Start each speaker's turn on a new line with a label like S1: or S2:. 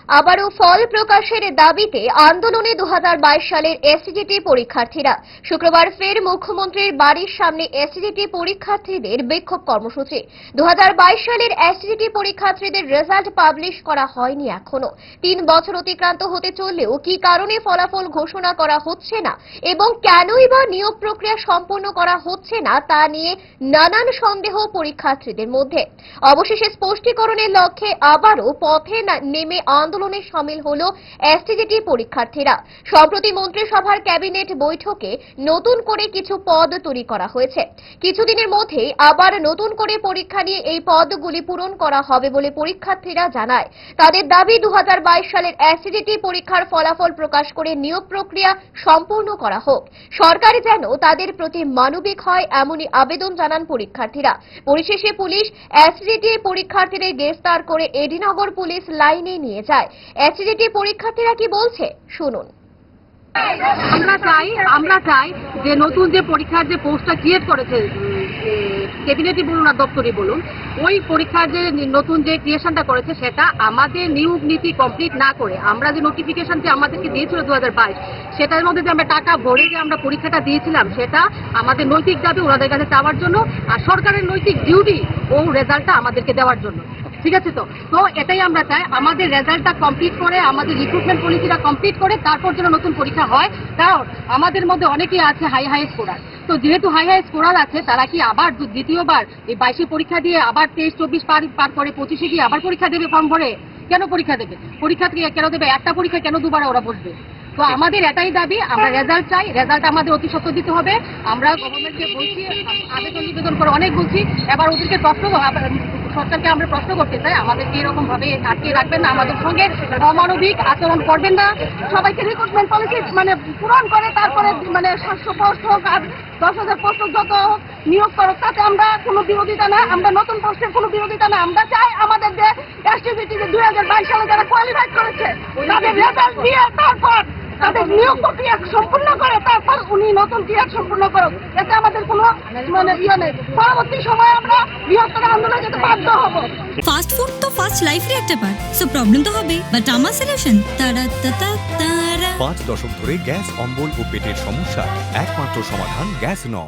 S1: আবারও ফল প্রকাশের দাবিতে আন্দোলনে 2022 সালের এসটিজিটি পরীক্ষার্থীরা শুক্রবার ফের মুখ্যমন্ত্রীর বাড়ির সামনে এসটিজিটি পরীক্ষার্থীদের বিক্ষোভ কর্মসূচি। 2022 সালের এসটিজিটি পরীক্ষার্থীদের রেজাল্ট পাবলিশ করা হয়নি এখনো। 3 বছর অতিক্রান্ত হতে চললেও কি কারণে ফলাফল ঘোষণা করা হচ্ছে না এবং কেনই বা নিয়োগ প্রক্রিয়া সম্পন্ন করা হচ্ছে না তা নিয়ে নানান সন্দেহ পরীক্ষার্থীদের মধ্যে। অবশেষে স্পষ্টীকরণের লক্ষ্যে আবারও পথে নেমে আন্দোলনে শামিল হলো এসটিজিটি পরীক্ষার্থীরা। সম্প্রতি মন্ত্রিসভার ক্যাবিনেট বৈঠকে নতুন করে কিছু পদ তৈরি করা হয়েছে। কিছুদিনের মধ্যেই আবার নতুন করে পরীক্ষা নিয়ে এই পদগুলি পূরণ করা হবে বলে পরীক্ষার্থীরা জানায়। তাদের দাবি 2022 সালের এসটিজিটি পরীক্ষার ফলাফল প্রকাশ করে নিয়োগ প্রক্রিয়া সম্পূর্ণ করা হোক। সরকার যেন তাদের প্রতি মানবিক হয় এমনই আবেদন জানান পরীক্ষার্থীরা। পরিশেষে পুলিশ এসটিজিটি পরীক্ষার্থীদের গ্রেফতার করে এডিনগর পুলিশ লাইনে নিয়ে যায়। এসটিজিটি পরীক্ষার্থীরা কি বলছে শুনুন।
S2: আমরা চাই যে নতুন যে পরীক্ষার যে পোস্টটা ক্রিয়েট করেছে ক্যাবিনেটই বলুন আর দপ্তরই বলুন, ওই পরীক্ষার যে নতুন যে ক্রিয়েশনটা করেছে সেটা আমাদের নিয়োগ নীতি কমপ্লিট না করে আমরা যে নোটিফিকেশনটি আমাদেরকে দিয়েছিল 2022 সেটার মধ্যে যে আমরা টাকা ভরে যে আমরা পরীক্ষাটা দিয়েছিলাম সেটা আমাদের নৈতিক দাবি ওনাদের কাছে চাওয়ার জন্য, আর সরকারের নৈতিক ডিউটি ও রেজাল্টটা আমাদেরকে দেওয়ার জন্য। ঠিক আছে, তো এটাই আমরা চাই, আমাদের রেজাল্টটা কমপ্লিট করে আমাদের রিক্রুটমেন্ট পলিসিটা কমপ্লিট করে তারপর যেন নতুন পরীক্ষা হয়। কারণ আমাদের মধ্যে অনেকেই আছে হাই স্কোরার, তো যেহেতু হাই স্কোরার আছে তারা কি আবার দ্বিতীয়বার এই 22 পরীক্ষা দিয়ে আবার 23-24 পার করে 25-এ গিয়ে আবার পরীক্ষা দেবে ফর্ম ভরে? কেন পরীক্ষা দেবে? পরীক্ষা কেন দেবে? একটা পরীক্ষা কেন দুবার ওরা বসবে? তো আমাদের এটাই দাবি, আমরা রেজাল্ট চাই, রেজাল্ট আমাদের অতি সত্ত্বর দিতে হবে। আমরা গভর্নমেন্টকে বলছি, নিবেদন করে অনেক বলছি, এবার ওদেরকে সরকারকে আমরা প্রশ্ন করতে চাই, আমাদেরকে এরকম ভাবে আটকে রাখবেন না, আমাদের সঙ্গে অমানবিক আচরণ করবেন না। সবাইকে রিক্রুটমেন্ট পলিসি পূরণ করে তারপরে 700 পোস্ট হোক আর 10,000 পোস্ট যত নিয়োগ করুক, তাতে আমরা কোনো বিরোধিতা না, আমরা নতুন পোস্টের কোনো বিরোধিতা না। আমরা চাই আমাদের যে এসটিজিটি 2022 সালে যারা কোয়ালিফাইড করেছে তাদের রেজাল্ট দিয়ে তারপর তাদের নিয়োগ প্রক্রিয়া সম্পূর্ণ করে তারপর উনি নতুন ক্রিয়া সম্পূর্ণ করুক। এতে আমাদের কোনো ইয়ে নেই। পরবর্তী সময়ে আমরা বৃহত্তর আন্দোলনে যেতে বাধ্য হব।
S3: ফাস্ট ফুড তো ফাস্ট লাইফের একটা পার্ট, সো প্রবলেম তো হবে, বাট আমার সলিউশন তারা
S4: 5 দশক ধরে গ্যাস অম্বল ও পেটের সমস্যা একমাত্র সমাধান গ্যাস নল।